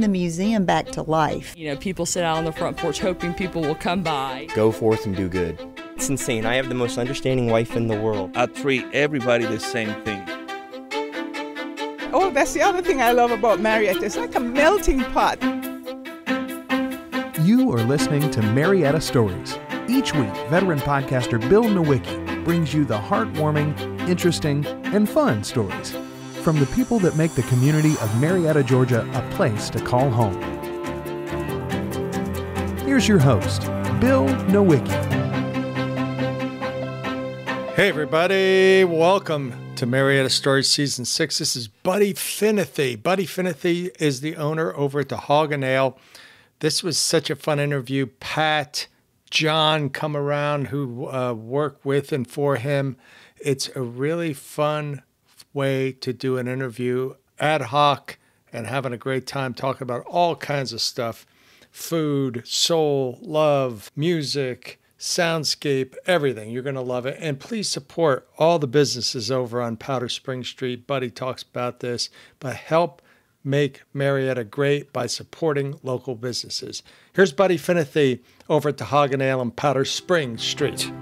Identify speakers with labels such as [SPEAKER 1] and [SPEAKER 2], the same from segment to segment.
[SPEAKER 1] the museum back to life.
[SPEAKER 2] You know, people sit out on the front porch hoping people will come by.
[SPEAKER 3] Go forth and do good.
[SPEAKER 4] It's insane. I have the most understanding wife in the world.
[SPEAKER 5] I treat everybody the same thing.
[SPEAKER 6] Oh, that's the other thing I love about Marietta. It's like a melting pot.
[SPEAKER 7] You are listening to Marietta Stories. Each week, veteran podcaster Bill Nowicki brings you the heartwarming, interesting, and fun stories from the people that make the community of Marietta, Georgia, a place to call home. Here's your host, Bill Nowicki.
[SPEAKER 8] Hey everybody, welcome to Marietta Stories Season 6. This is Buddy Finethy. Buddy Finethy is the owner over at the Hawg and Ale. This was such a fun interview. Pat, John come around who work with and for him. It's a really fun way to do an interview, ad hoc, and having a great time talking about all kinds of stuff. Food, soul, love, music, soundscape, everything. You're going to love it. And please support all the businesses over on Powder Spring Street. Buddy talks about this, but help make Marietta great by supporting local businesses. Here's Buddy Finethy over at the Hawg and Ale on Powder Spring Street.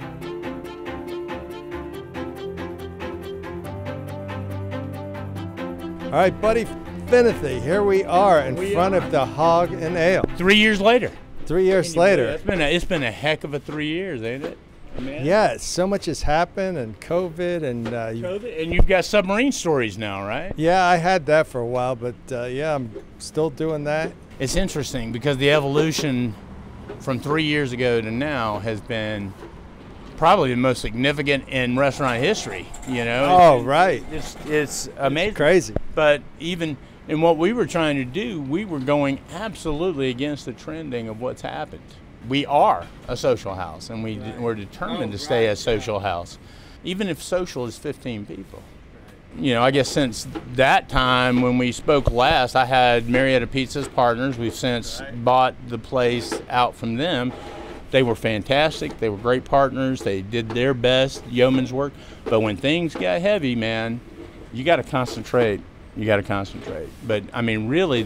[SPEAKER 8] All right, Buddy Finethy, here we are in front of the Hawg and Ale.
[SPEAKER 9] 3 years later.
[SPEAKER 8] 3 years later.
[SPEAKER 9] It's been a heck of a 3 years, ain't it?
[SPEAKER 8] Yeah, so much has happened, and COVID,
[SPEAKER 9] and you've got submarine stories now, right?
[SPEAKER 8] Yeah, I had that for a while, but yeah, I'm still doing that.
[SPEAKER 9] It's interesting because the evolution from 3 years ago to now has been probably the most significant in restaurant history. You know?
[SPEAKER 8] Oh, right.
[SPEAKER 9] It's amazing.
[SPEAKER 8] It's crazy.
[SPEAKER 9] But even in what we were trying to do, we were going absolutely against the trending of what's happened. We are a social house, and we're determined to stay a social house, even if social is 15 people. You know, I guess since that time when we spoke last, I had Marietta Pizza's partners. We've since bought the place out from them. They were fantastic. They were great partners. They did their best yeoman's work. But when things got heavy, man, you got to concentrate. But, I mean, really,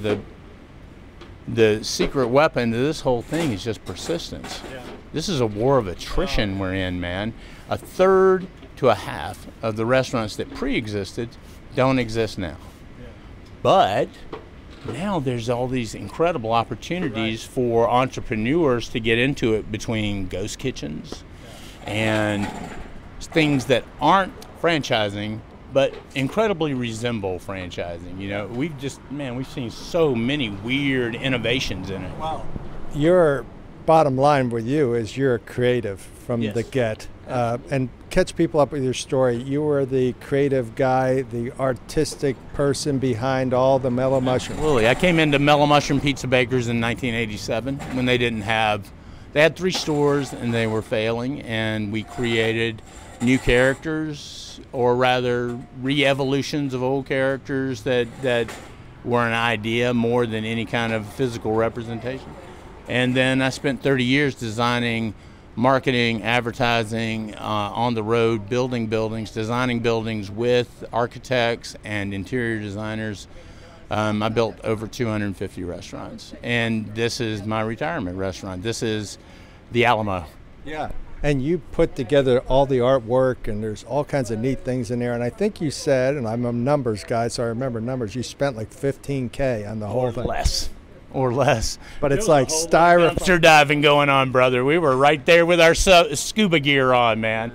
[SPEAKER 9] the secret weapon to this whole thing is just persistence. Yeah. This is a war of attrition we're in, man. A third to a half of the restaurants that pre-existed don't exist now. Yeah. But now there's all these incredible opportunities for entrepreneurs to get into it, between ghost kitchens and things that aren't franchising but incredibly resemble franchising. You know, we've seen so many weird innovations in it.
[SPEAKER 8] Wow. Your bottom line with you is you're a creative from the get. And catch people up with your story. You were the creative guy, the artistic person behind all the Mellow Mushroom.
[SPEAKER 9] Absolutely. I came into Mellow Mushroom Pizza Bakers in 1987 when they had 3 stores and they were failing, and we created new characters, or rather re-evolutions of old characters that were an idea more than any kind of physical representation. And then I spent 30 years designing, marketing, advertising, on the road, building buildings, designing buildings with architects and interior designers. I built over 250 restaurants, and this is my retirement restaurant. This is the Alamo.
[SPEAKER 8] Yeah. And you put together all the artwork, and there's all kinds of neat things in there. And I think you said, and I'm a numbers guy, so I remember numbers, you spent like $15K on the whole thing.
[SPEAKER 9] Or less.
[SPEAKER 8] But it's like styrofoam.
[SPEAKER 9] Dumpster diving going on, brother. We were right there with our scuba gear on, man.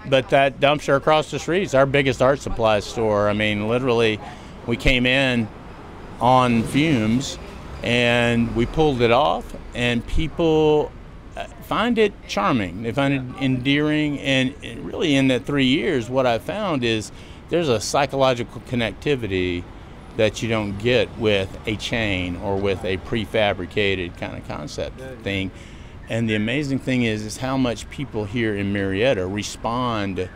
[SPEAKER 9] But that dumpster across the street is our biggest art supply store. I mean, literally, we came in on fumes, and we pulled it off, and people find it charming. They find it endearing, and really in that 3 years, what I found is there's a psychological connectivity that you don't get with a chain or with a prefabricated kind of concept thing. And the amazing thing is how much people here in Marietta respond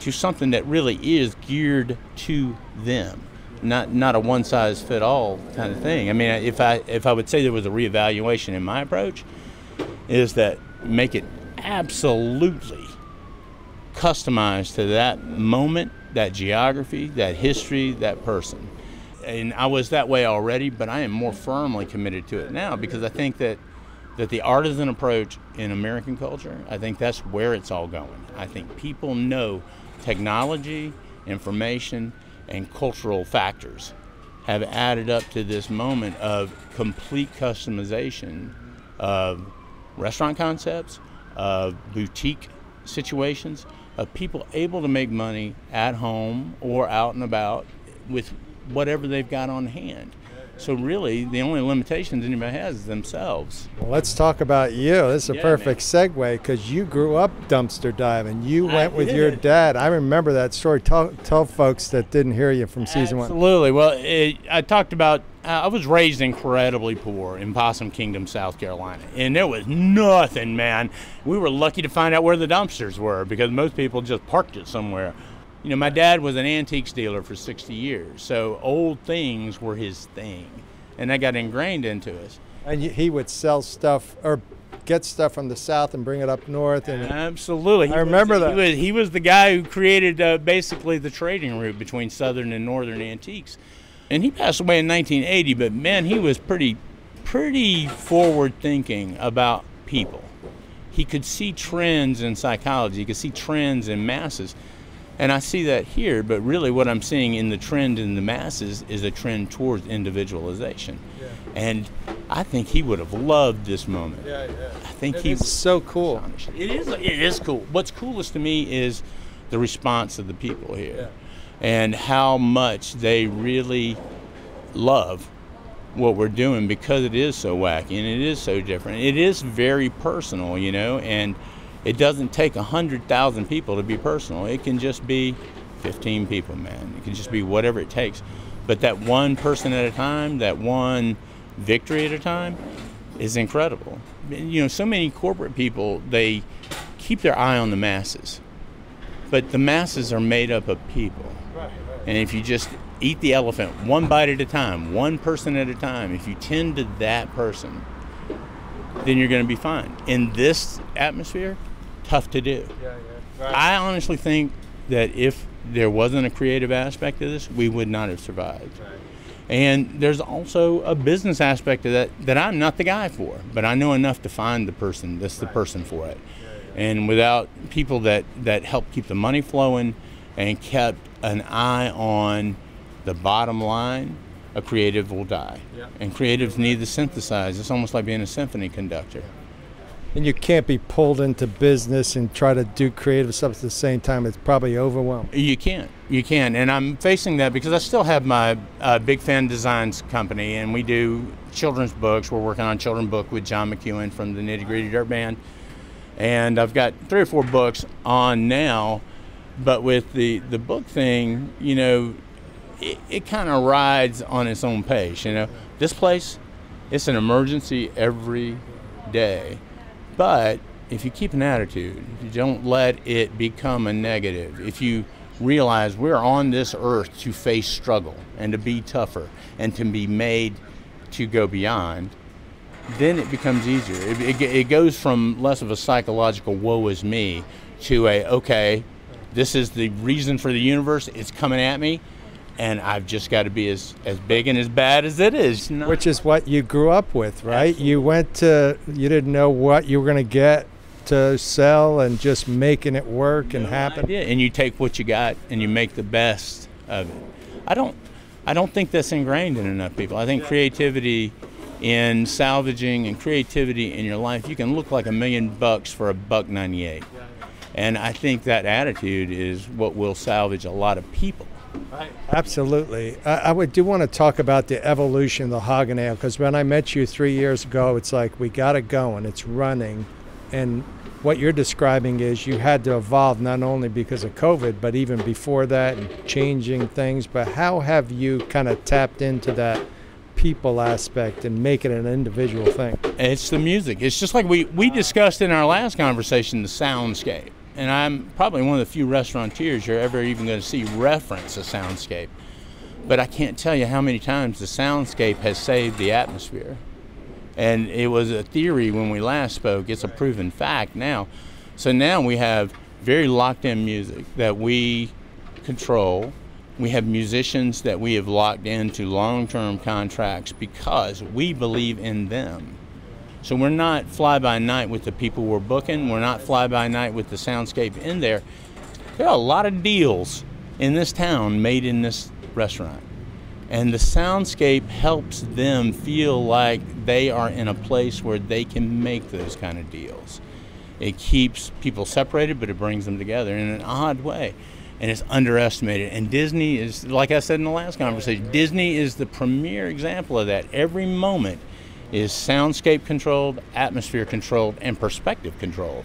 [SPEAKER 9] to something that really is geared to them, not a one-size-fit-all kind of thing. I mean, if I would say there was a reevaluation in my approach, is that make it absolutely customized to that moment, that geography, that history, that person. and I was that way already, but I am more firmly committed to it now because I think that the artisan approach in American culture, I think that's where it's all going. I think people know technology, information, and cultural factors have added up to this moment of complete customization of restaurant concepts, of boutique situations, of people able to make money at home or out and about with whatever they've got on hand. So really, the only limitations anybody has is themselves.
[SPEAKER 8] Well, let's talk about you. This is a perfect segue because you grew up dumpster diving. You went with your dad. I remember that story. Tell folks that didn't hear you from season one.
[SPEAKER 9] Absolutely. Well, I talked about, I was raised incredibly poor in Possum Kingdom, South Carolina. And there was nothing, man. We were lucky to find out where the dumpsters were because most people just parked it somewhere. You know, my dad was an antiques dealer for 60 years, so old things were his thing, and that got ingrained into us.
[SPEAKER 8] And he would sell stuff or get stuff from the South and bring it up north. And
[SPEAKER 9] absolutely.
[SPEAKER 8] I remember that.
[SPEAKER 9] He was the guy who created basically the trading route between Southern and Northern antiques. And he passed away in 1980, but man, he was pretty forward-thinking about people. He could see trends in psychology. He could see trends in masses. And I see that here, but really what I'm seeing in the trend in the masses is a trend towards individualization. Yeah. And I think he would have loved this moment.
[SPEAKER 8] Yeah.
[SPEAKER 9] I think he was
[SPEAKER 8] so cool.
[SPEAKER 9] Astonished. It is cool. What's coolest to me is the response of the people here and how much they really love what we're doing because it is so wacky and it is so different. It is very personal, you know, and it doesn't take 100,000 people to be personal. It can just be 15 people, man. It can just be whatever it takes. But that one person at a time, that one victory at a time is incredible. You know, so many corporate people, they keep their eye on the masses. But the masses are made up of people. And if you just eat the elephant one bite at a time, one person at a time, if you tend to that person, then you're going to be fine. In this atmosphere, tough to do. Right. I honestly think that if there wasn't a creative aspect to this, we would not have survived. Right. And there's also a business aspect of that I'm not the guy for, but I know enough to find the person that's the person for it. And without people that help keep the money flowing and kept an eye on the bottom line, a creative will die. And creatives need to synthesize. It's almost like being a symphony conductor.
[SPEAKER 8] And you can't be pulled into business and try to do creative stuff at the same time. It's probably overwhelming.
[SPEAKER 9] You can't. And I'm facing that because I still have my Big Fan Designs company, and we do children's books. We're working on a children's book with John McEwen from the Nitty Gritty Dirt Band. And I've got 3 or 4 books on now. But with the book thing, you know, it kind of rides on its own pace, you know. This place, it's an emergency every day. But if you keep an attitude, if you don't let it become a negative, if you realize we're on this earth to face struggle and to be tougher and to be made to go beyond, then it becomes easier. It goes from less of a psychological woe is me to a, okay, this is the reason for the universe, it's coming at me, and I've just got to be as big and as bad as it is.
[SPEAKER 8] Which is what you grew up with, right? Absolutely. You didn't know what you were going to get to sell and just making it work and happen.
[SPEAKER 9] Idea. And you take what you got and you make the best of it. I don't think that's ingrained in enough people. I think creativity in salvaging and creativity in your life, you can look like $1 million for $1.98. And I think that attitude is what will salvage a lot of people.
[SPEAKER 8] Right. Absolutely. I do want to talk about the evolution of the Hawg and Ale, because when I met you 3 years ago, it's like we got it going, it's running. And what you're describing is you had to evolve not only because of COVID, but even before that and changing things. But how have you kind of tapped into that people aspect and make it an individual thing?
[SPEAKER 9] It's the music. It's just like we discussed in our last conversation, the soundscape. And I'm probably one of the few restaurateurs you're ever even going to see reference a soundscape. But I can't tell you how many times the soundscape has saved the atmosphere. And it was a theory when we last spoke. It's a proven fact now. So now we have very locked in music that we control, We have musicians that we have locked into long-term contracts because we believe in them. So we're not fly-by-night with the people we're booking. We're not fly-by-night with the soundscape in there. There are a lot of deals in this town made in this restaurant. And the soundscape helps them feel like they are in a place where they can make those kind of deals. It keeps people separated, but it brings them together in an odd way. And it's underestimated. And Disney is, like I said in the last conversation, Disney is the premier example of that. Every moment is soundscape controlled, atmosphere controlled, and perspective controlled.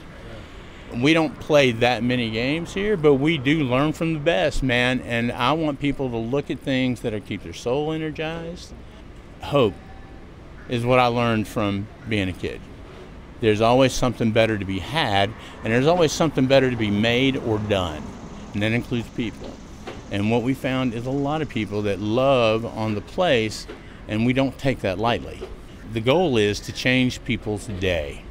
[SPEAKER 9] We don't play that many games here, but we do learn from the best, man. And I want people to look at things that keep their soul energized. Hope is what I learned from being a kid. There's always something better to be had, and there's always something better to be made or done. And that includes people. And what we found is a lot of people that love on the place, and we don't take that lightly. The goal is to change people's day.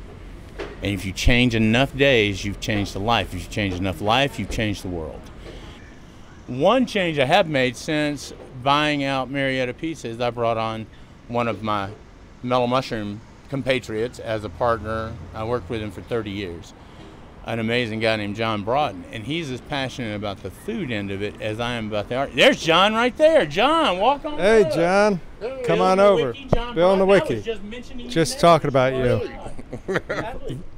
[SPEAKER 9] And if you change enough days, you've changed a life. If you change enough life, you've changed the world. One change I have made since buying out Marietta Pizza is I brought on one of my Mellow Mushroom compatriots as a partner. I worked with him for 30 years. An amazing guy named John Broughton, and he's as passionate about the food end of it as I am about the art. There's John right there. John, walk on.
[SPEAKER 8] Hey,
[SPEAKER 9] up.
[SPEAKER 8] John, come on over. Bill and the Wiki. Just talking about you.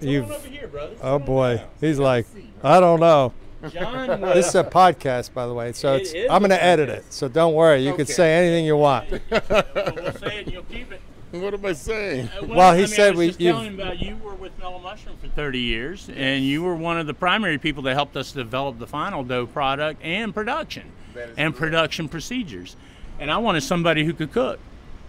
[SPEAKER 9] You've. Over here, brother.
[SPEAKER 8] Oh boy, he's like, I don't know.
[SPEAKER 9] John,
[SPEAKER 8] This is a podcast, by the way, so I'm going to edit it. So don't worry, you can say anything you want.
[SPEAKER 9] We'll say it and you'll keep it.
[SPEAKER 5] What am I saying?
[SPEAKER 8] Well, he said
[SPEAKER 9] I was just telling him about you were with Mellow Mushroom for 30 years, and you were one of the primary people that helped us develop the final dough product and production procedures. And I wanted somebody who could cook,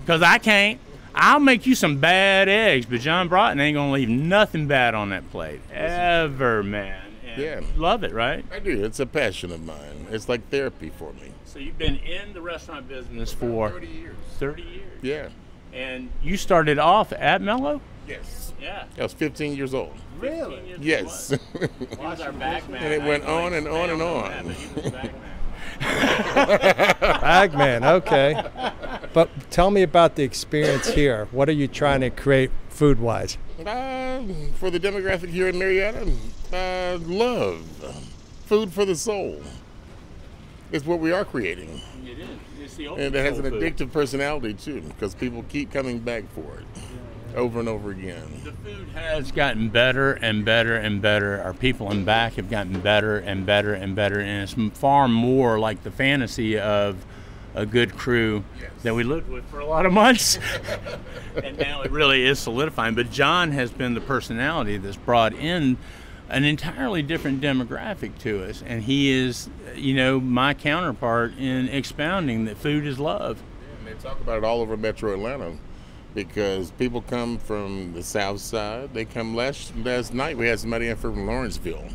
[SPEAKER 9] because I can't. I'll make you some bad eggs, but John Broughton ain't gonna leave nothing bad on that plate ever, man. And
[SPEAKER 5] Yeah,
[SPEAKER 9] love it, right?
[SPEAKER 5] I do. It's a passion of mine. It's like therapy for me.
[SPEAKER 9] So you've been in the restaurant business for
[SPEAKER 5] 30 years.
[SPEAKER 9] 30 years.
[SPEAKER 5] Yeah.
[SPEAKER 9] And you started off at Mellow?
[SPEAKER 5] Yes.
[SPEAKER 9] Yeah.
[SPEAKER 5] I was 15 years old.
[SPEAKER 9] Really?
[SPEAKER 5] Yes.
[SPEAKER 9] He was our back man.
[SPEAKER 5] And it went on and on and on.
[SPEAKER 9] That, but he was back man.
[SPEAKER 8] Bagman, okay. But tell me about the experience here. What are you trying to create food-wise?
[SPEAKER 5] For the demographic here in Marietta, love. Food for the soul. It's what we are creating.
[SPEAKER 9] It is. It's the ultimate
[SPEAKER 5] And it has an
[SPEAKER 9] soul food.
[SPEAKER 5] addictive personality, too, because people keep coming back for it over and over again.
[SPEAKER 9] The food has gotten better and better and better. Our people in back have gotten better and better and better. And it's far more like the fantasy of a good crew that we lived with for a lot of months. And now it really is solidifying. But John has been the personality that's brought in an entirely different demographic to us. And he is, my counterpart in expounding that food is love.
[SPEAKER 5] And they talk about it all over Metro Atlanta because people come from the south side. They come last night. We had somebody in from Lawrenceville.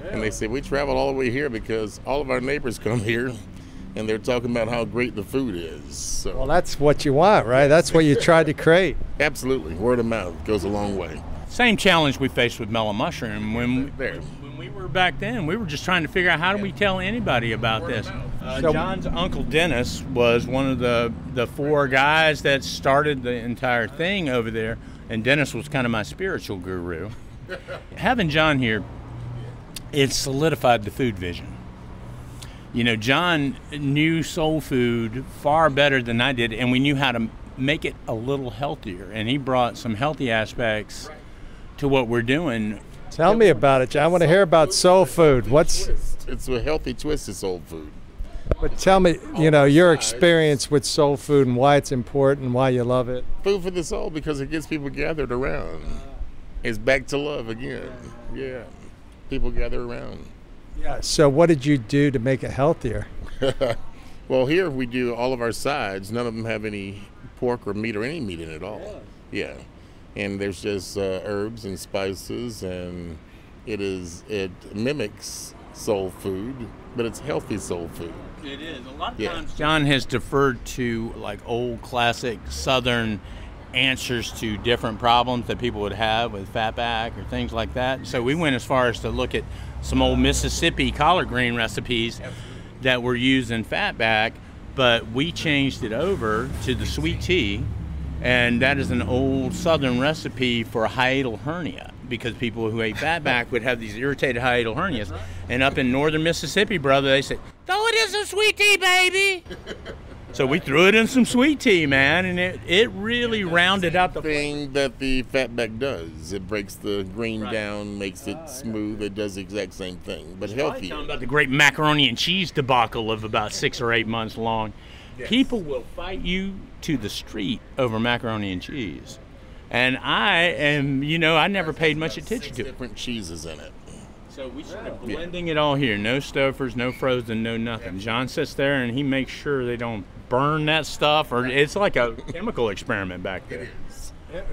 [SPEAKER 5] And they said, we traveled all the way here because all of our neighbors come here and they're talking about how great the food is. So,
[SPEAKER 8] Well, that's what you want, right? That's what you tried to create.
[SPEAKER 5] absolutely. Word of mouth goes a long way.
[SPEAKER 9] Same challenge we faced with Mellow Mushroom. When we were back then, we were just trying to figure out how do we tell anybody about this. John's uncle Dennis was one of the four guys that started the entire thing over there, and Dennis was kind of my spiritual guru. Having John here, it solidified the food vision. John knew soul food far better than I did, and we knew how to make it a little healthier, and he brought some healthy aspects to what we're doing.
[SPEAKER 8] Tell me about it, John. I want to hear about soul food.
[SPEAKER 5] It's a healthy twist to soul food.
[SPEAKER 8] But tell me, your experience with soul food and why it's important, why you love it.
[SPEAKER 5] Food for the soul because it gets people gathered around. It's back to love again. Yeah. People gather around.
[SPEAKER 8] Yeah. So what did you do to make it healthier?
[SPEAKER 5] Well, here we do all of our sides. None of them have any pork or meat or any meat in it at all. Yeah. And there's just herbs and spices, and it mimics soul food, but it's healthy soul food.
[SPEAKER 9] It is. A lot of times John has deferred to like old classic Southern answers to different problems that people would have with fatback or things like that. So we went as far as to look at some old Mississippi collard green recipes that were used in fatback, but we changed it over to the sweet tea, and that is an old Southern recipe for hiatal hernia, because people who ate fatback would have these irritated hiatal hernias. And up in northern Mississippi, brother, they say, throw it in some sweet tea, baby. So we threw it in some sweet tea, man, and it really rounded out the
[SPEAKER 5] thing that the fatback does. It breaks the green down, makes it smooth. It does the exact same thing, but healthier.
[SPEAKER 9] Talking about the great macaroni and cheese debacle of about 6 or 8 months long. Yes. People will fight you to the street over macaroni and cheese. And I am, I never paid much attention to it.
[SPEAKER 5] Different cheeses in it.
[SPEAKER 9] So we started blending it all here. No Stofers, no frozen, no nothing. John sits there and he makes sure they don't burn that stuff, or it's like a chemical experiment back there.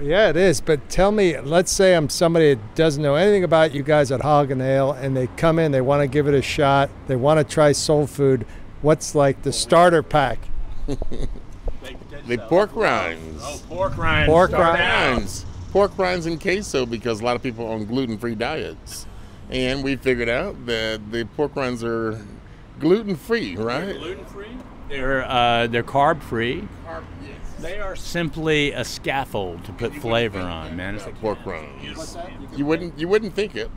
[SPEAKER 8] Yeah, it is. But tell me, let's say I'm somebody that doesn't know anything about you guys at Hawg and Ale, and they come in, they want to give it a shot, they want to try soul food. What's like the starter pack?
[SPEAKER 5] The pork rinds.
[SPEAKER 9] Oh, pork rinds.
[SPEAKER 8] Pork rinds.
[SPEAKER 5] Pork rinds and queso, because a lot of people are on gluten-free diets. And we figured out that the pork rinds are gluten-free, right?
[SPEAKER 9] They're gluten-free. They're carb-free. Yes. They are simply a scaffold to put flavor on, man. It's like
[SPEAKER 5] pork rinds. You wouldn't think it,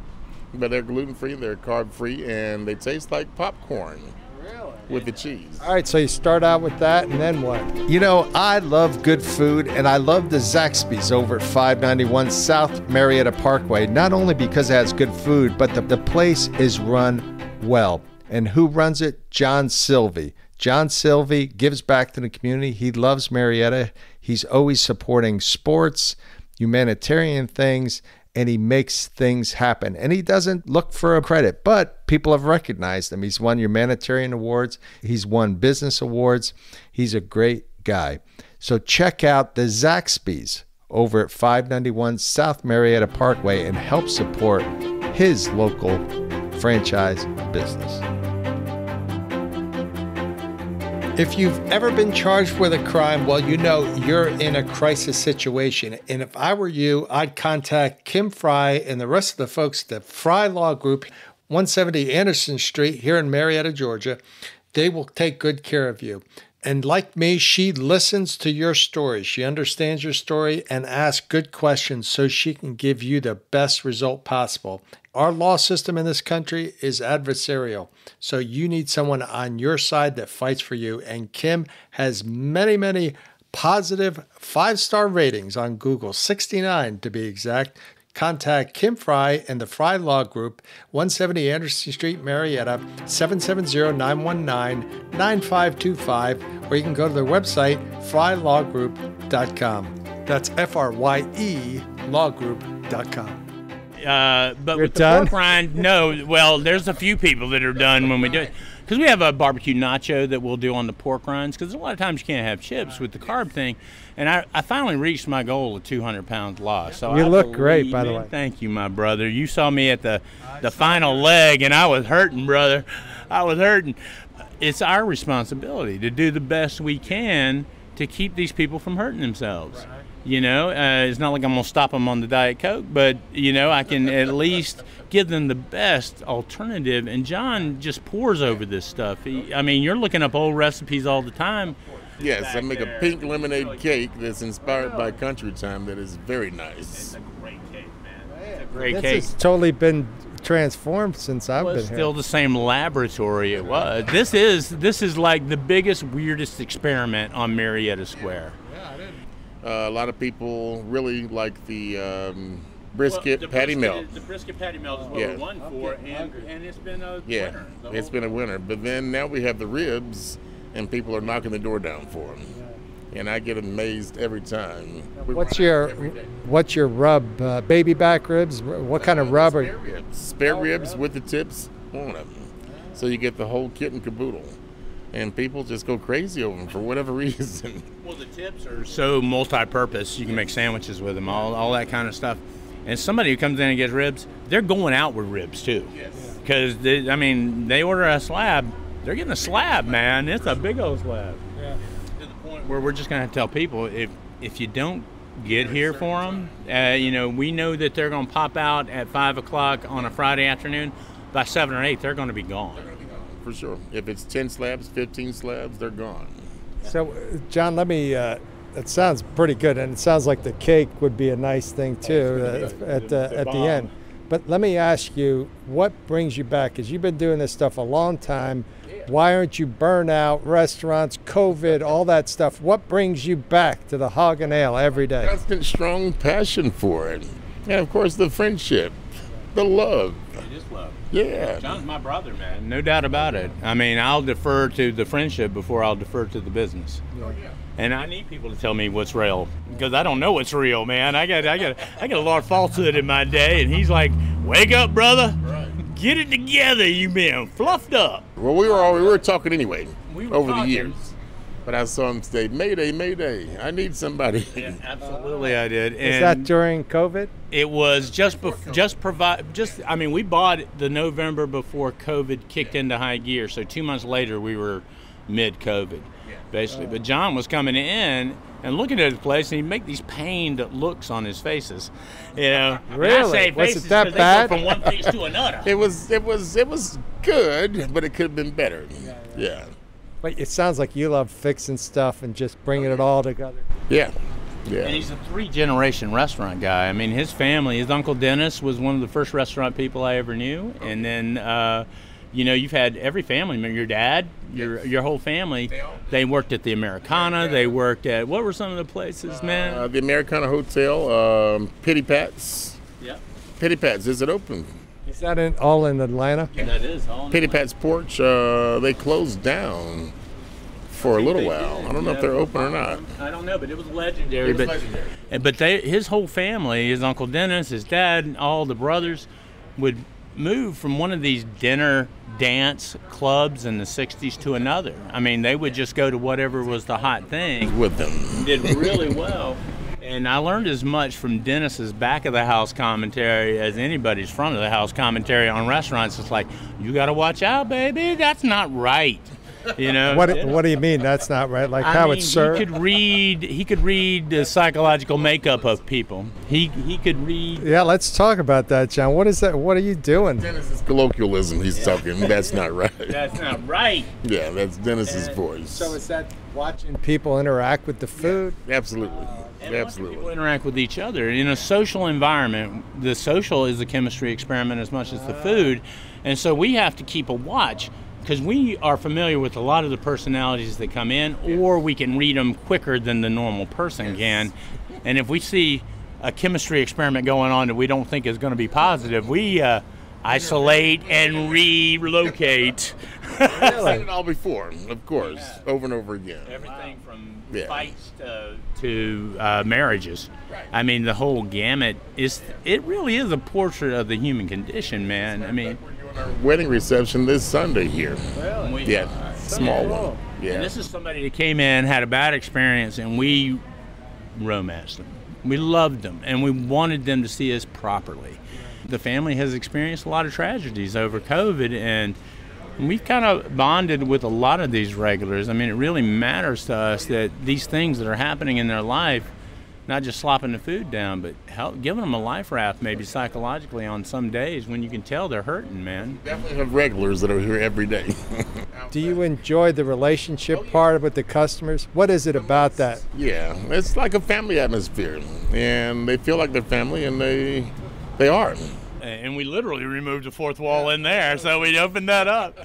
[SPEAKER 5] but they're gluten-free, they're carb-free, and they taste like popcorn. With the cheese.
[SPEAKER 8] All right, so you start out with that, and then what? I love good food, and I love the Zaxby's over at 591 South Marietta Parkway, not only because it has good food, but the place is run well. And who runs it? John Sylvie. John Sylvie gives back to the community. He loves Marietta. He's always supporting sports, humanitarian things, and he makes things happen. And he doesn't look for a credit, but people have recognized him. He's won humanitarian awards. He's won business awards. He's a great guy. So check out the Zaxby's over at 591 South Marietta Parkway and help support his local franchise business. If you've ever been charged with a crime, well, you're in a crisis situation. And if I were you, I'd contact Kim Fry and the rest of the folks at the Fry Law Group, 170 Anderson Street here in Marietta, Georgia. They will take good care of you. And like me, she listens to your story. She understands your story and asks good questions so she can give you the best result possible. Our law system in this country is adversarial, so you need someone on your side that fights for you. And Kim has many, many positive 5-star ratings on Google, 69 to be exact. Contact Kim Fry and the Fry Law Group, 170 Anderson Street, Marietta, 770-919-9525, or you can go to their website, frylawgroup.com. That's F-R-Y-E lawgroup.com.
[SPEAKER 9] But
[SPEAKER 8] You're
[SPEAKER 9] with the
[SPEAKER 8] done?
[SPEAKER 9] pork rind, no. Well, there's a few people that are done when we do it. Because we have a barbecue nacho that we'll do on the pork rinds, because a lot of times you can't have chips with the carb thing. And I finally reached my goal of 200 pounds lost. So
[SPEAKER 8] You look great, by the way.
[SPEAKER 9] Thank you, my brother. You saw me at the final leg, and I was hurting, brother. I was hurting. It's our responsibility to do the best we can to keep these people from hurting themselves. It's not like I'm going to stop them on the Diet Coke, but, I can at least give them the best alternative. And John just pours over this stuff. You're looking up old recipes all the time.
[SPEAKER 5] Yes, I make a pink lemonade cake that's inspired by country time that is very nice.
[SPEAKER 9] It's a great cake, man. It's a great cake.
[SPEAKER 8] This has totally been transformed since I've been here.
[SPEAKER 9] Still the same laboratory it was. This is like the biggest, weirdest experiment on Marietta Square.
[SPEAKER 5] A lot of people really like the brisket patty melt.
[SPEAKER 9] The brisket patty melt is what we won for, and it's been a winner.
[SPEAKER 5] It's been a winner. But then now we have the ribs, and people are knocking the door down for them. And I get amazed every time.
[SPEAKER 8] What's your rub? Baby back ribs? What kind of rub?
[SPEAKER 5] Spare ribs with the tips on them. So you get the whole kit and caboodle. And people just go crazy over them for whatever reason.
[SPEAKER 9] Well, the tips are so multi-purpose. You can make sandwiches with them, all that kind of stuff. And somebody who comes in and gets ribs, they're going out with ribs too. Yes. Because they order a slab, they're getting a slab, man. It's a big old slab. Yeah. To the point where we're just going to tell people, if you don't get here for them, we know that they're going to pop out at 5 o'clock on a Friday afternoon. By 7 or 8, they're going to be gone.
[SPEAKER 5] for sure. If it's 10 slabs, 15 slabs, they're gone.
[SPEAKER 8] So, John, let me. It sounds pretty good, and it sounds like the cake would be a nice thing too at the end. But let me ask you, what brings you back? Because you've been doing this stuff a long time. Why aren't you burnt out? Restaurants, COVID, all that stuff. What brings you back to the Hawg and Ale every day?
[SPEAKER 5] Constant, strong passion for it. And, of course, the friendship, the love.
[SPEAKER 9] It is love.
[SPEAKER 5] Yeah.
[SPEAKER 9] John's my brother, man. No doubt about it. I mean, I'll defer to the friendship before I'll defer to the business. Oh, yeah. And I need people to tell me what's real, because I don't know what's real, man. I got a lot of falsehood in my day, and he's like, "Wake up, brother! Right. Get it together. You been fluffed up."
[SPEAKER 5] Well, we were talking anyway over
[SPEAKER 9] talking.
[SPEAKER 5] the years. But I saw him say, "Mayday, Mayday! I need somebody."
[SPEAKER 9] Yeah, absolutely, I did. And
[SPEAKER 8] is that during COVID?
[SPEAKER 9] It was I mean, we bought it the November before COVID kicked into high gear. So 2 months later, we were mid-COVID, basically. But John was coming in and looking at the place, and he'd make these pained looks on his faces. You know,
[SPEAKER 8] really?
[SPEAKER 9] I say
[SPEAKER 8] was
[SPEAKER 9] faces
[SPEAKER 8] it that bad?
[SPEAKER 9] They go from one face to another.
[SPEAKER 5] It was good, but it could have been better. Yeah.
[SPEAKER 8] But it sounds like you love fixing stuff and just bringing it all together.
[SPEAKER 5] Yeah. Yeah.
[SPEAKER 9] And he's a 3-generation restaurant guy. I mean, his family, his Uncle Dennis was one of the first restaurant people I ever knew. And then, you know, you've had every family member, your dad, your whole family. They worked at the Americana. They worked at, what were some of the places, man?
[SPEAKER 5] The Americana Hotel, Pitty Pat's.
[SPEAKER 9] Yeah.
[SPEAKER 5] Pitty Pat's, is it open?
[SPEAKER 8] Is that all in Atlanta?
[SPEAKER 9] Yeah, that is all in
[SPEAKER 5] Pitty
[SPEAKER 9] Atlanta.
[SPEAKER 5] Pat's Porch, they closed down for a little while. I don't know if they're open or not.
[SPEAKER 9] I don't know, but it was legendary. But his whole family, his Uncle Dennis, his dad, all the brothers, would move from one of these dinner dance clubs in the 60s to another. I mean, they would just go to whatever was the hot thing.
[SPEAKER 5] With them.
[SPEAKER 9] Did really well. And I learned as much from Dennis's back of the house commentary as anybody's front of the house commentary on restaurants. It's like, you got to watch out, baby. That's not right. You know.
[SPEAKER 8] What do you mean that's not right? Like how it's served?
[SPEAKER 9] He could read the psychological makeup of people. He could read.
[SPEAKER 8] Yeah, let's talk about that, John. What is that? What are you doing?
[SPEAKER 5] Dennis's colloquialism he's talking. That's not right.
[SPEAKER 9] That's not right.
[SPEAKER 5] Yeah, that's Dennis's voice.
[SPEAKER 8] So is that watching people interact with the food?
[SPEAKER 5] Yeah, absolutely.
[SPEAKER 9] And absolutely. People interact with each other in a social environment. The social is a chemistry experiment as much as the food, and so we have to keep a watch. Because we are familiar with a lot of the personalities that come in, or we can read them quicker than the normal person can. And if we see a chemistry experiment going on that we don't think is going to be positive, we isolate and relocate.
[SPEAKER 5] I've seen it all before, of course, over and over again.
[SPEAKER 9] Everything from fights to marriages. I mean, the whole gamut it really is a portrait of the human condition, man. I mean,
[SPEAKER 5] our wedding reception this Sunday here.
[SPEAKER 9] Really?
[SPEAKER 5] Yeah, small one. Yeah.
[SPEAKER 9] And this is somebody that came in, had a bad experience, and we romanced them. We loved them, and we wanted them to see us properly. The family has experienced a lot of tragedies over COVID, and we've kind of bonded with a lot of these regulars. I mean, it really matters to us that these things that are happening in their life, not just slopping the food down, but giving them a life raft maybe psychologically on some days when you can tell they're hurting, man.
[SPEAKER 5] We definitely have regulars that are here every day.
[SPEAKER 8] Do you enjoy the relationship part with the customers? What is it about that?
[SPEAKER 5] Yeah, it's like a family atmosphere, and they feel like they're family, and they are.
[SPEAKER 9] And we literally removed the fourth wall in there, so we opened that up.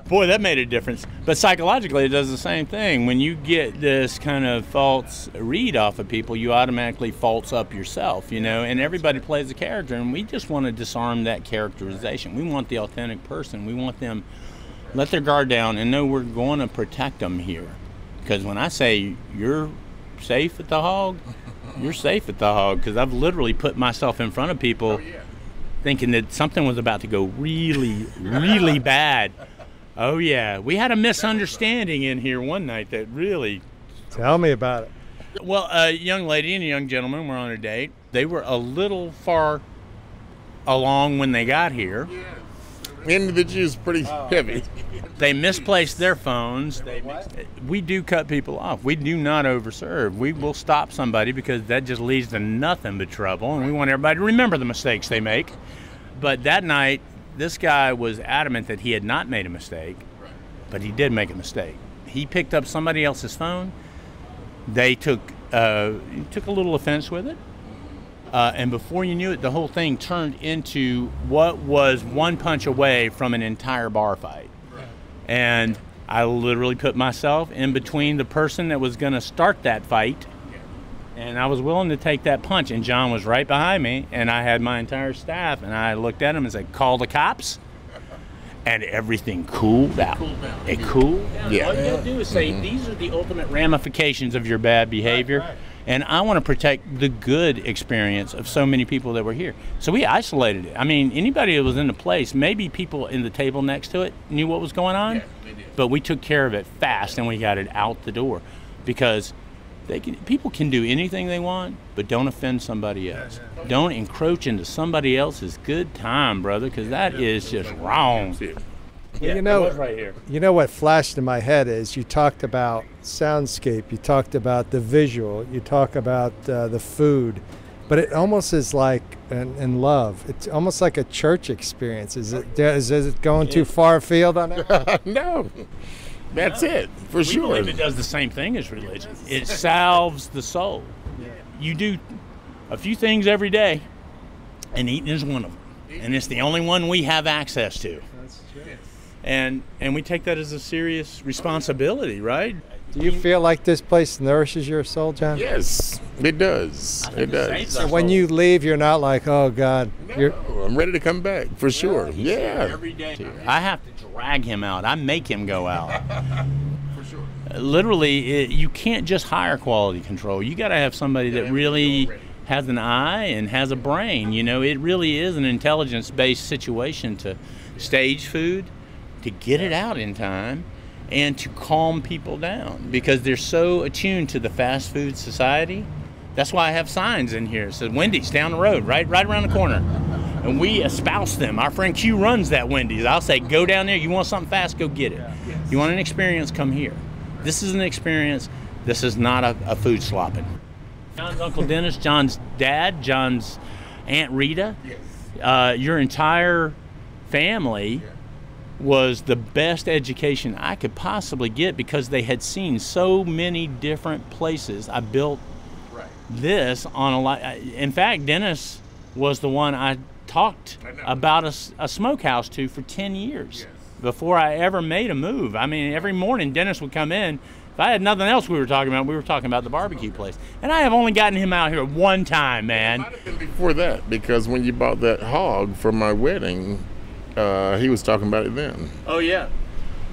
[SPEAKER 9] Boy, that made a difference. But psychologically, it does the same thing. When you get this kind of false read off of people, you automatically false up yourself, you know, and everybody plays a character, and we just want to disarm that characterization. We want the authentic person. We want them let their guard down and know we're going to protect them here. Because when I say you're safe at the Hawg, you're safe at the Hawg, because I've literally put myself in front of people thinking that something was about to go really, really bad. Oh, yeah. We had a misunderstanding in here one night that really...
[SPEAKER 8] Tell me about it.
[SPEAKER 9] Well, a young lady and a young gentleman were on a date. They were a little far along when they got here.
[SPEAKER 5] And the juice pretty heavy.
[SPEAKER 9] They misplaced their phones. We do cut people off. We do not overserve. We will stop somebody because that just leads to nothing but trouble, and we want everybody to remember the mistakes they make. But that night, this guy was adamant that he had not made a mistake, but he did make a mistake. He picked up somebody else's phone. They took a little offense with it. And before you knew it, the whole thing turned into what was one punch away from an entire bar fight. And I literally put myself in between the person that was going to start that fight, and I was willing to take that punch. And John was right behind me, and I had my entire staff, and I looked at him and said, "Call the cops." And everything cooled out. It cooled down.
[SPEAKER 5] Yeah.
[SPEAKER 9] All you got to do is say, these are the ultimate ramifications of your bad behavior. Right. And I want to protect the good experience of so many people that were here. So we isolated it. I mean, anybody that was in the place, maybe people in the table next to it knew what was going on, but we took care of it fast and we got it out the door, because people can do anything they want, but don't offend somebody else. Don't encroach into somebody else's good time, brother, because that is just wrong.
[SPEAKER 8] Yeah,
[SPEAKER 9] right here.
[SPEAKER 8] You know what flashed in my head is you talked about soundscape, you talked about the visual, you talk about the food, but it almost is like in love. It's almost like a church experience. Is it going too far afield on that?
[SPEAKER 5] No. That's it, for sure.
[SPEAKER 9] We believe it does the same thing as religion. It salves the soul. You do a few things every day, and eating is one of them. And it's the only one we have access to.
[SPEAKER 8] That's true.
[SPEAKER 9] And we take that as a serious responsibility, right?
[SPEAKER 8] Do you feel like this place nourishes your soul, John?
[SPEAKER 5] Yes, it does. It does.
[SPEAKER 8] So when you leave, you're not like, oh, God.
[SPEAKER 5] No, I'm ready to come back, for sure. Yeah.
[SPEAKER 9] Every day. I have to drag him out. I make him go out. For sure. Literally, you can't just hire quality control. You got to have somebody that really has an eye and has a brain. You know, it really is an intelligence-based situation to stage food, to get it out in time, and to calm people down, because they're so attuned to the fast food society. That's why I have signs in here. It says Wendy's down the road, right around the corner. And we espouse them. Our friend Q runs that Wendy's. I'll say, go down there. You want something fast, go get it. You want an experience, come here. This is an experience. This is not a food slopping. John's Uncle Dennis, John's dad, John's Aunt Rita, your entire family was the best education I could possibly get, because they had seen so many different places. I built this on a lot. In fact, Dennis was the one I talked about a smokehouse to for 10 years before I ever made a move. I mean, every morning Dennis would come in. If I had nothing else we were talking about the barbecue place. And I have only gotten him out here one time, man.
[SPEAKER 5] It might have been before that, because when you bought that hog for my wedding, he was talking about it then.
[SPEAKER 9] Oh, yeah.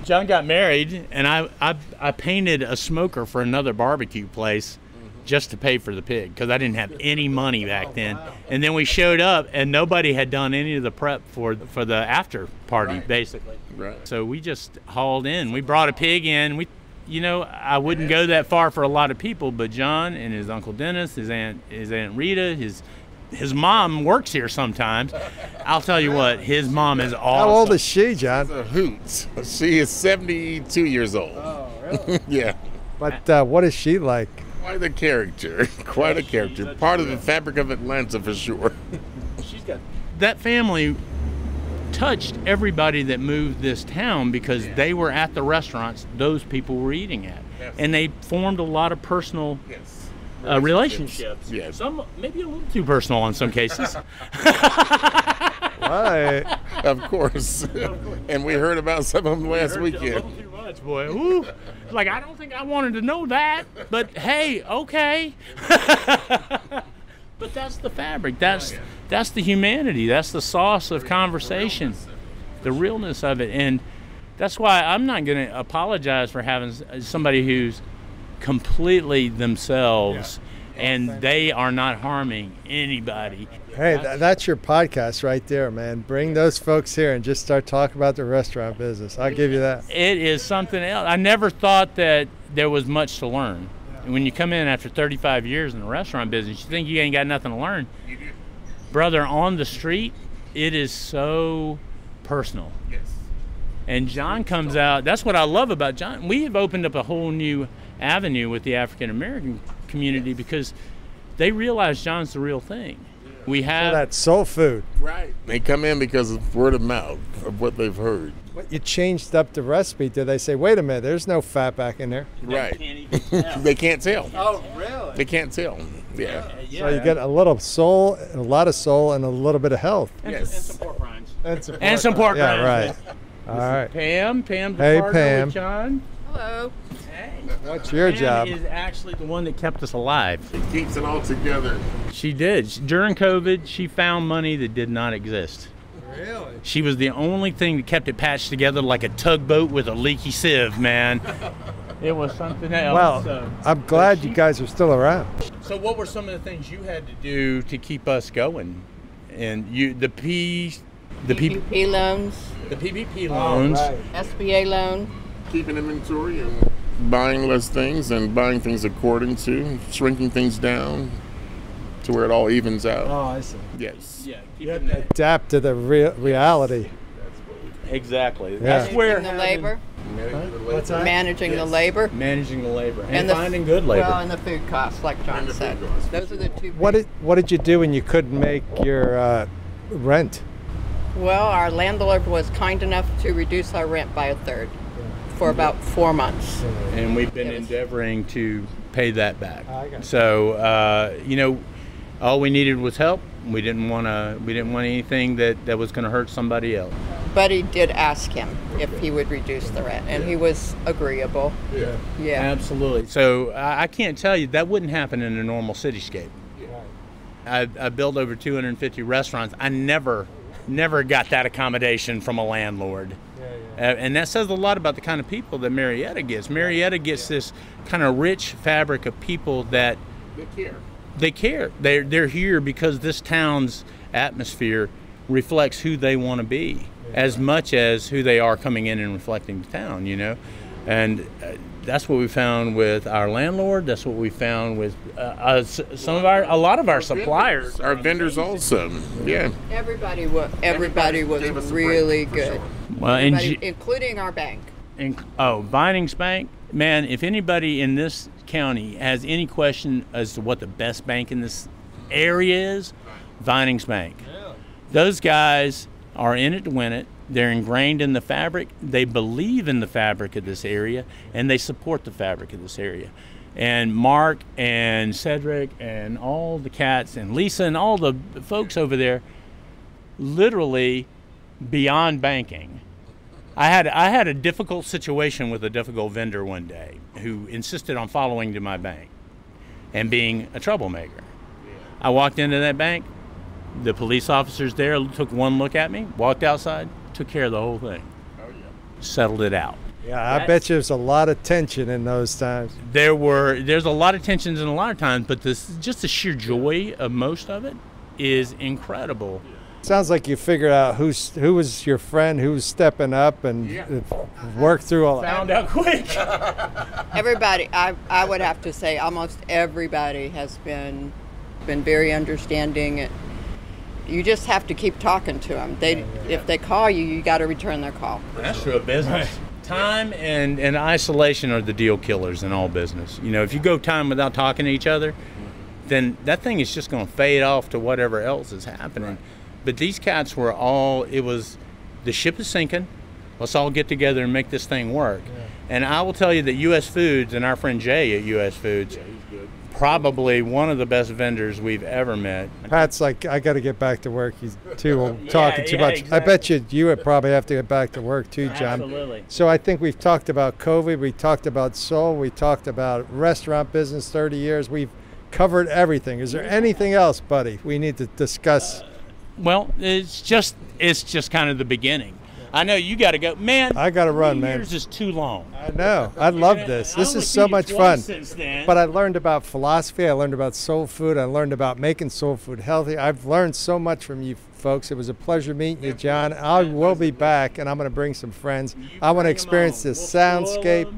[SPEAKER 9] John got married, and I painted a smoker for another barbecue place just to pay for the pig, because I didn't have any money back then. And then we showed up, and nobody had done any of the prep for the after party, basically.
[SPEAKER 5] Right.
[SPEAKER 9] So we just hauled in. We brought a pig in. I wouldn't go that far for a lot of people, but John and his Uncle Dennis, his Aunt Rita, his mom works here sometimes. I'll tell you what, his mom is awesome.
[SPEAKER 8] How old is she, John?
[SPEAKER 5] A hoot. She is 72 years old.
[SPEAKER 8] Oh, really?
[SPEAKER 5] Yeah.
[SPEAKER 8] But what is she like?
[SPEAKER 5] Quite a character. Quite a character. Part of the fabric of Atlanta, for sure.
[SPEAKER 9] She's got that family touched everybody that moved this town, because they were at the restaurants those people were eating at. And they formed a lot of personal relationships.
[SPEAKER 5] Yes.
[SPEAKER 9] Some maybe a little too personal in some cases.
[SPEAKER 8] Right.
[SPEAKER 5] Of course. And we heard about some of them last weekend.
[SPEAKER 9] A little too much, boy. Ooh. Like, I don't think I wanted to know that, but hey, okay. But that's the fabric. That's the humanity. That's the sauce of conversation, the realness of it. And that's why I'm not going to apologize for having somebody who's completely themselves, and they are not harming anybody.
[SPEAKER 8] Hey, that's your podcast right there, man. Bring those folks here and just start talking about the restaurant business. I'll give you that.
[SPEAKER 9] It is something else. I never thought that there was much to learn. When you come in after 35 years in the restaurant business, you think you ain't got nothing to learn. Brother, on the street, it is so personal. Yes. And John comes out. That's what I love about John. We have opened up a whole new avenue with the African American community, because they realize John's the real thing. We have
[SPEAKER 8] That's soul food.
[SPEAKER 5] Right. They come in because of word of mouth of what they've heard.
[SPEAKER 8] But you changed up the recipe. Did they say, wait a minute, there's no fat back in there?
[SPEAKER 5] Right. They can't tell.
[SPEAKER 8] Oh, really?
[SPEAKER 5] They can't tell. Yeah.
[SPEAKER 8] So you get a little soul, a lot of soul, and a little bit of health.
[SPEAKER 5] Yes.
[SPEAKER 9] and some pork rinds.
[SPEAKER 8] And
[SPEAKER 9] some pork
[SPEAKER 8] Yeah,
[SPEAKER 9] rinds.
[SPEAKER 8] right. All right.
[SPEAKER 9] Pam's
[SPEAKER 8] Hey,
[SPEAKER 9] a partner
[SPEAKER 8] Pam.
[SPEAKER 9] with John.
[SPEAKER 2] Hello.
[SPEAKER 9] Hey.
[SPEAKER 8] What's your
[SPEAKER 9] Pam
[SPEAKER 8] job?
[SPEAKER 9] is actually the one that kept us alive.
[SPEAKER 5] It keeps it all together.
[SPEAKER 9] She did. During COVID, she found money that did not exist.
[SPEAKER 8] Really?
[SPEAKER 9] She was the only thing that kept it patched together like a tugboat with a leaky sieve, man. It was something else.
[SPEAKER 8] Well, I'm glad you guys are still around.
[SPEAKER 9] So what were some of the things you had to do to keep us going? And the
[SPEAKER 3] PPP loans,
[SPEAKER 9] PPP loans.
[SPEAKER 3] SBA loan.
[SPEAKER 5] Keeping inventory and buying less things and buying things according to, shrinking things down to where it all evens out.
[SPEAKER 8] Oh, I see.
[SPEAKER 5] Yes.
[SPEAKER 9] Yeah,
[SPEAKER 8] Adapt to the reality.
[SPEAKER 9] exactly.
[SPEAKER 8] Yeah.
[SPEAKER 9] That's where
[SPEAKER 3] Managing the labor.
[SPEAKER 8] What's that?
[SPEAKER 3] Managing the labor.
[SPEAKER 9] managing the labor and
[SPEAKER 3] the-
[SPEAKER 9] finding good labor.
[SPEAKER 3] Well, and the food costs, like John said. Those are the two.
[SPEAKER 8] What did you do when you couldn't make your rent?
[SPEAKER 3] Well, our landlord was kind enough to reduce our rent by a third for about 4 months.
[SPEAKER 9] And we've been
[SPEAKER 3] It was-
[SPEAKER 9] endeavoring to pay that back.
[SPEAKER 8] I got it.
[SPEAKER 9] So all we needed was help. We didn't want anything that was going to hurt somebody else.
[SPEAKER 3] Buddy did ask him if he would reduce the rent, and he was agreeable. Yeah.
[SPEAKER 9] Absolutely. So I can't tell you that wouldn't happen in a normal cityscape. I built over 250 restaurants. I never got that accommodation from a landlord. And that says a lot about the kind of people that Marietta gets. Marietta gets this kind of rich fabric of people that they care. They're here because this town's atmosphere reflects who they want to be as much as who they are coming in and reflecting the town, And that's what we found with our landlord. That's what we found with a lot of our suppliers.
[SPEAKER 5] Our vendors also. Yeah.
[SPEAKER 3] Everybody was
[SPEAKER 5] gave us a break,
[SPEAKER 3] really
[SPEAKER 5] for
[SPEAKER 3] good.
[SPEAKER 5] sure.
[SPEAKER 9] Well,
[SPEAKER 3] Including our bank.
[SPEAKER 9] Vinings Bank, man, if anybody in this county has any question as to what the best bank in this area is, Vinings Bank. Those guys are in it to win it. They're ingrained in the fabric. They believe in the fabric of this area, and they support the fabric of this area. And Mark and Cedric and all the cats and Lisa and all the folks over there, literally beyond banking. I had a difficult situation with a difficult vendor one day who insisted on following to my bank and being a troublemaker. I walked into that bank. The police officers there took one look at me, walked outside, took care of the whole thing. Settled it out.
[SPEAKER 8] Yeah, I bet you there's a lot of tension in those times.
[SPEAKER 9] There's a lot of tensions in a lot of times, but just the sheer joy of most of it is incredible.
[SPEAKER 8] Sounds like you figured out who was your friend, who was stepping up, and worked through all that.
[SPEAKER 9] Found out quick.
[SPEAKER 3] Everybody, I would have to say almost everybody has been very understanding. You just have to keep talking to them. If they call you, you got to return their call.
[SPEAKER 9] That's true of business. Time and isolation are the deal killers in all business. If you go time without talking to each other, then that thing is just going to fade off to whatever else is happening. But these cats were the ship is sinking. Let's all get together and make this thing work. And I will tell you that U.S. Foods and our friend Jay at U.S. Foods, probably one of the best vendors we've ever met.
[SPEAKER 8] Pat's like, I got to get back to work. He's talking too much.
[SPEAKER 9] Exactly.
[SPEAKER 8] I bet you would probably have to get back to work too, John.
[SPEAKER 9] Absolutely.
[SPEAKER 8] So I think we've talked about COVID. We talked about soul. We talked about restaurant business, 30 years. We've covered everything. Is there anything else, buddy, we need to discuss?
[SPEAKER 9] Well, it's just kind of the beginning. I know you got to go, man.
[SPEAKER 8] I got to run,
[SPEAKER 9] 3
[SPEAKER 8] man.
[SPEAKER 9] years is too long.
[SPEAKER 8] I know. I love this. This is so much fun. But I learned about philosophy. I learned about soul food. I learned about making soul food healthy. I've learned so much from you folks. It was a pleasure meeting you, John. I will be back, and I'm going to bring some friends. I want to experience this soundscape.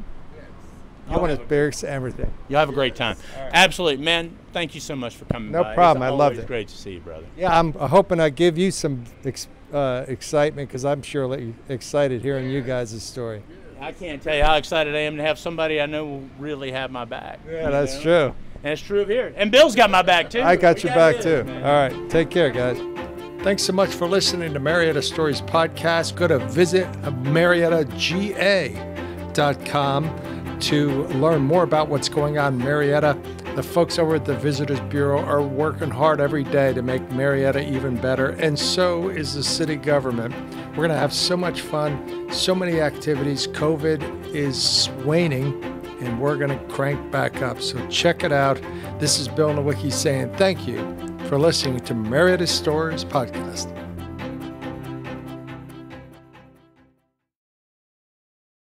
[SPEAKER 8] I want to experience everything.
[SPEAKER 9] You'll have a great time. Absolutely. Man, thank you so much for coming by.
[SPEAKER 8] No problem. I loved it.
[SPEAKER 9] It's great to see you, brother.
[SPEAKER 8] Yeah, I'm hoping I give you some excitement, because I'm sure excited hearing you guys' story.
[SPEAKER 9] I can't tell you how excited I am to have somebody I know will really have my back.
[SPEAKER 8] Yeah, that's true.
[SPEAKER 9] And it's true of here. And Bill's got my back, too.
[SPEAKER 8] I got your back, too. All right. Take care, guys. Thanks so much for listening to Marietta Stories podcast. Go to visit MariettaGA.com to learn more about what's going on in Marietta. The folks over at the Visitors Bureau are working hard every day to make Marietta even better, and so is the city government. We're going to have so much fun, so many activities. COVID is waning, and we're going to crank back up. So check it out. This is Bill Nowicki saying thank you for listening to Marietta Stories podcast.